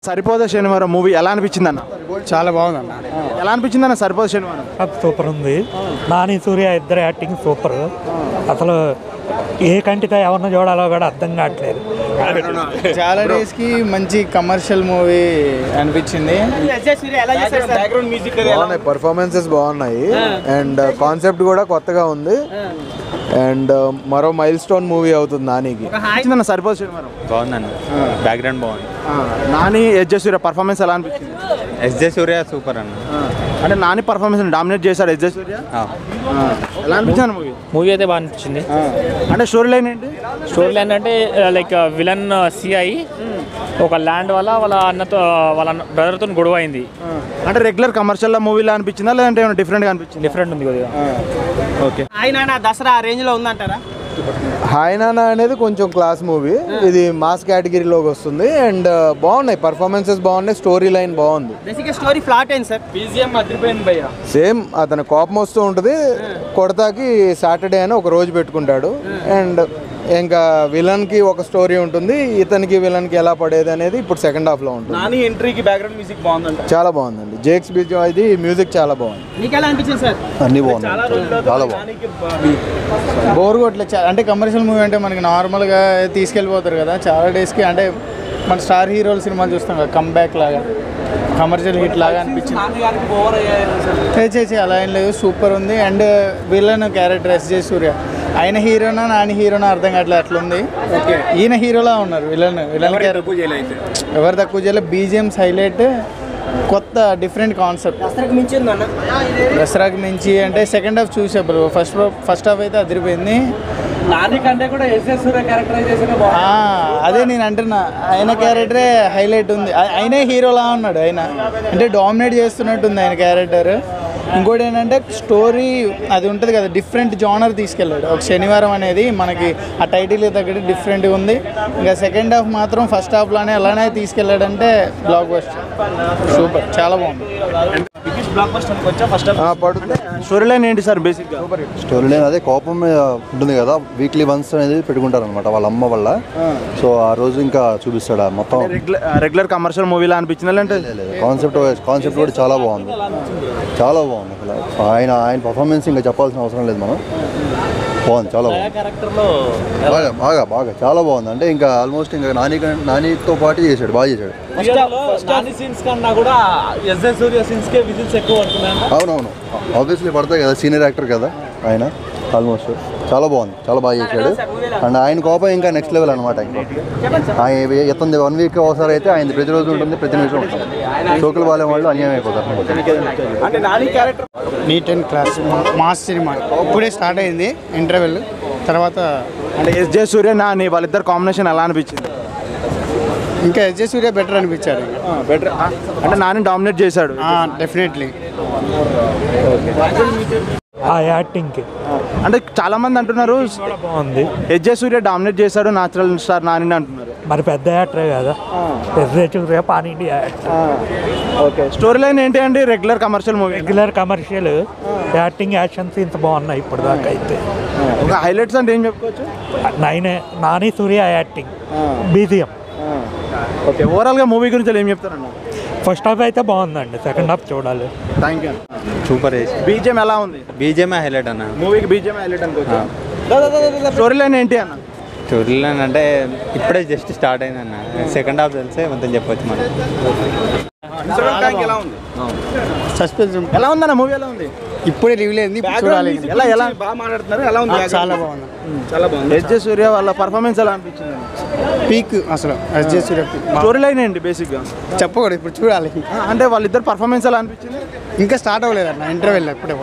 సరిపోదా శనివారం మూవీ ఎలా అనిపించింది అన్న? చాలా బాగుందన్న. ఎలా అనిపించింది అన్న సరిపోదా శనివారం? సూపర్ ఉంది. నాని సూర్య ఇద్దరు యాక్టింగ్ సూపర్. అసలు ఏ కంటితో ఎవరిని చూడాలో కూడా అర్థం కావట్లేదు. చాలా డేస్ కి మంచి కమర్షియల్ మూవీ అనిపించింది. పర్ఫార్మెన్సెస్ బాగున్నాయి అండ్ కాన్సెప్ట్ కూడా కొత్తగా ఉంది అండ్ మరో మైల్ స్టోన్ మూవీ అవుతుంది నానికి. సరిపోదా శనివారం బాగుందండి. బ్యాక్గ్రౌండ్ బాగుంది. నాని ఎస్జే సూర్య పర్ఫార్మెన్స్ ఎలా అనిపించింది? ఎస్జే సూర్య సూపర్ అన్న. అంటే నాని పర్ఫార్మెన్స్ డామినేట్ చేశాడు ఎస్జే సూర్య. ఎలా అనిపించింది మూవీ? మూవీ అయితే బాగా అనిపించింది. అంటే స్టోరీ లైన్ ఏంటి? స్టోరీ లైన్ అంటే లైక్ విలన్ సిఐ ఒక ల్యాండ్ వల్ల వాళ్ళ అన్నతో వాళ్ళ బ్రదర్తో గొడవ అయింది. అంటే రెగ్యులర్ కమర్షియల్ మూవీలా అనిపించిందా లేదంటే ఏమైనా డిఫరెంట్గా అనిపించింది? డిఫరెంట్ ఉంది కొద్దిగా. ఓకే. ఆయన దసరా రేంజ్ లో ఉందంటారా? హాయ్ నాన్న అనేది కొంచెం క్లాస్ మూవీ, ఇది మాస్ కేటగిరీలోకి వస్తుంది అండ్ బాగున్నాయి, పర్ఫార్మెన్సెస్ బాగున్నాయి, స్టోరీ లైన్ బాగుంది. బేసిక్గా స్టోరీ ఫ్లాట్ అయింది సార్. బీజిఎం అదిరిపోయింది భయ్యా. సేమ్ అతను కోపం వస్తూ ఉంటుంది, కొడతాకి సాటర్డే అని ఒక రోజు పెట్టుకుంటాడు అండ్ ఇంకా విలన్కి ఒక స్టోరీ ఉంటుంది, ఇతనికి విలన్కి ఎలా పడేది అనేది ఇప్పుడు సెకండ్ హాఫ్లో ఉంటుంది. నాని ఎంట్రీకి బ్యాక్గ్రౌండ్ మ్యూజిక్ బాగుందంట. చాలా బాగుందండి. జేక్స్ బీజో ఇది మ్యూజిక్ చాలా బాగుంది. మీకు ఎలా అనిపించింది సార్? అన్ని బాగుంది, చాలా బాగుంది. బోర్ కొట్లే. అంటే కమర్షియల్ మూవీ అంటే మనకి నార్మల్గా తీసుకెళ్ళిపోతారు కదా చాలా డేస్కి. అంటే మన స్టార్ హీరోల సినిమాలు చూస్తాం కదా, కమ్బ్యాక్ లాగా కమర్షియల్ హిట్ లాగా అనిపించింది. అలా ఏం లేదు, సూపర్ ఉంది. అండ్ విలన్ క్యారెక్టర్ ఎస్జే సూర్య, ఆయన హీరోనా నాని హీరోనా అర్థం కావట్లేదు, అట్లుంది. ఈయన హీరోలా ఉన్నారు. విలన్ క్యారెక్టర్ ఎవరు తక్కువ చేయలేదు. బీజిఎంస్ హైలైట్, కొత్త డిఫరెంట్ కాన్సెప్ట్. దసరాకి మించి అంటే సెకండ్ హాఫ్ చూసే బ్రో. ఫస్ట్ హాఫ్ అయితే అదిరిపోయింది. నాని కంటే కూడా ఎస్జే సూర్య క్యారెక్టరైజేషన్ అదే నేను అంటున్నా, ఆయన క్యారెక్టరే హైలైట్ ఉంది. ఆయనే హీరోలా ఉన్నాడు. ఆయన అంటే డామినేట్ చేస్తున్నట్టుంది ఆయన క్యారెక్టర్. ఇంకోటి ఏంటంటే స్టోరీ అది ఉంటుంది కదా, డిఫరెంట్ జానర్ తీసుకెళ్ళాడు. ఒక శనివారం అనేది మనకి ఆ టైటిల్ తగ్గట్టు డిఫరెంట్గా ఉంది. ఇంకా సెకండ్ హాఫ్ మాత్రం ఫస్ట్ హాఫ్లోనే అలానే తీసుకెళ్ళాడంటే బ్లాక్ బస్టర్, సూపర్, చాలా బాగుంది. స్టోరీ లైన్ ఏంటి సార్? బేసిక్గా స్టోరీ లైన్ అదే, కోపం ఉంటుంది కదా, వీక్లీ వన్స్ అనేది పెట్టుకుంటారు అనమాట వాళ్ళ అమ్మ వల్ల. సో ఆ రోజు ఇంకా చూపిస్తాడు మొత్తం. రెగ్యులర్ కమర్షియల్ మూవీలా అనిపించిందా అంటే? కాన్సెప్ట్ కూడా చాలా బాగుంది, చాలా బాగుంది. అసలు ఆయన పర్ఫార్మెన్స్ ఇంకా చెప్పాల్సిన అవసరం లేదు మనం. బాగుంది, చాలా బాగుంది, బాగా చాలా బాగుంది. అంటే ఇంకా ఆల్మోస్ట్ ఇంకా నానితో పాటు చేశాడు, బాగా చేశాడు. అవునవును, ఆబ్వియస్లీ పడతాయి కదా, సీనియర్ యాక్టర్ కదా ఆయన. ఆల్మోస్ట్ చాలా బాగుంది, చాలా బాగా చేశాడు. అండ్ ఆయన కోపం ఇంకా నెక్స్ట్ లెవెల్ అనమాట. ఆయన ఎత్తుంది 1 వీక్ ఒకసారి అయితే ఆయన ప్రతిరోజు ఉంటుంది, ప్రతి నిమిషం ఉంటుంది. షోకులు వాళ్ళే వాళ్ళు అన్యాయం అయిపోతారు. Neat and class mass cinema ఇప్పుడే స్టార్ట్ అయింది, ఇంటర్వెల్ తర్వాత. అంటే ఎస్జే సూర్య నాని వాళ్ళిద్దరు కాంబినేషన్ ఎలా అనిపించింది? ఇంకా ఎస్జే సూర్య బెటర్ అనిపించాడు. బెటర్ అంటే నాని డామినేట్ చేశాడు డెఫినెట్లీ. ఆ యాక్టింగ్కి అంటే చాలా మంది అంటున్నారు బాగుంది, ఎస్జే సూర్య డామినేట్ చేశాడు న్యాచురల్ స్టార్ నాని అంటున్నారు. మరి పెద్ద యాక్టరే కదా SJ Suryah, pan India actor. Okay. Story line ఏంటి అండి? Regular commercial movie, regular commercial, acting actions ఇంత బాగున్నాయి ఇప్పుడు దాకా. అయితే ఒక హైలైట్స్ అంటే ఏం చెప్పుకోవచ్చు? నాని సూర్య యాక్టింగ్, బీజిఎం. ఓకే. ఓవరాల్గా మూవీ గురించి ఏం చెప్తారన్న? ఫస్ట్ హాఫ్ అయితే బాగుందండి, సెకండ్ హాఫ్ చూడాలి. Thank you. సూపర్. బీజిఎం ఎలా ఉంది? బీజిఎం హైలైట్ అన్న. మూవీకి బీజిఎం హైలైట్ అనుకోవచ్చు. స్టోరీ లైన్ ఏంటి అన్న? స్టోరీ లైన్ అంటే ఇప్పుడే జస్ట్ స్టార్ట్ అయిందన్న, సెకండ్ హాఫ్ తెలిసే మొత్తం చెప్పొచ్చు మనం. సస్పెన్స్ ఎలా ఉందన్న మూవీ? ఎలా ఉంది? ఇప్పుడే రివ్యూ అయింది, చూడాలి. ఎలా బాగా మాట్లాడుతున్నారు? ఎలా ఉంది? చాలా బాగుంది, చాలా బాగుంది. ఎస్జే సూర్య వాళ్ళ పర్ఫార్మెన్స్ ఎలా అనిపించింది? పీక్ అసలు. ఎస్జే సూర్య స్టోరీ లైన్ ఏంటి బేసిక్గా? చెప్పకూడదు, ఇప్పుడు చూడాలి. అంటే వాళ్ళిద్దరు పర్ఫార్మెన్స్ ఎలా అనిపించింది? ఇంకా స్టార్ట్ అవ్వలేదన్న, ఇంటర్వెల్ ఇప్పుడే.